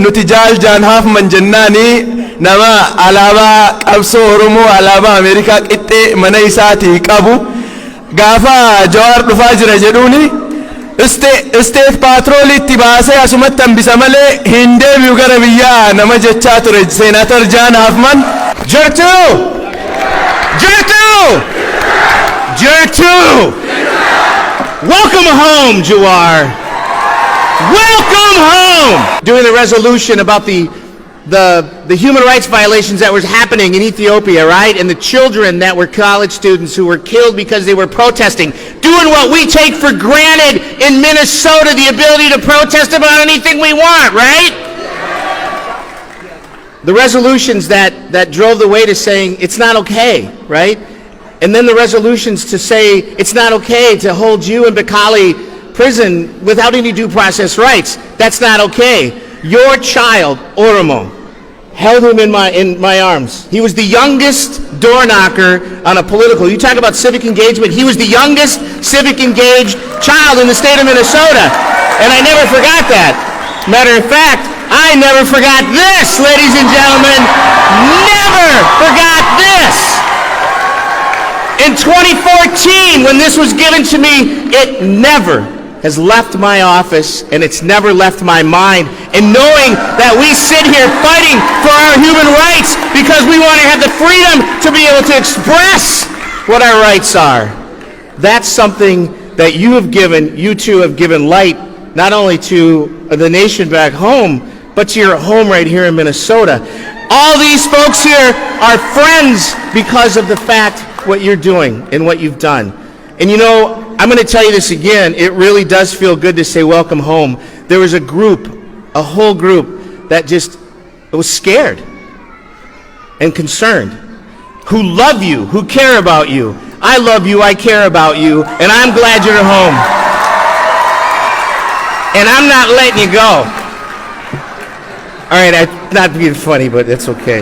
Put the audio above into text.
nuti jaan Hoffman jennaani nama alaabaa qabsoo Oromoo alaabaa Ameerikaa qixxee mana isaatii qabu gaafa Jawar dhufaa jira jedhuuni state patrol itti baasee asumatti hambisa malee hin deebi'u gara biyyaa nama jechaa ture Senator Hoffman. Jirtu! Welcome home, Jawar. Welcome home! Doing the resolution about the human rights violations that was happening in Ethiopia, right? And the children that were college students who were killed because they were protesting. Doing what we take for granted in Minnesota, the ability to protest about anything we want, right? The resolutions that drove the way to saying it's not okay, right? And then the resolutions to say it's not okay to hold you in Bikali prison without any due process rights. That's not okay. Your child, Oromo, held him in my arms. He was the youngest door knocker on a political. You talk about civic engagement. He was the youngest civic engaged child in the state of Minnesota. And I never forgot that. Matter of fact, I never forgot this, ladies and gentlemen. Never forgot this. In 2014, when this was given to me, it never has left my office, and it's never left my mind. And knowing that we sit here fighting for our human rights because we want to have the freedom to be able to express what our rights are. That's something that you two have given light, not only to the nation back home, but to your home right here in Minnesota. All these folks here are friends because of the fact what you're doing and what you've done. And you know, I'm going to tell you this again, it really does feel good to say welcome home. There was a whole group that just was scared and concerned, who love you, who care about you. I love you, I care about you, and I'm glad you're home. And I'm not letting you go. All right, I'm not being funny, but it's okay.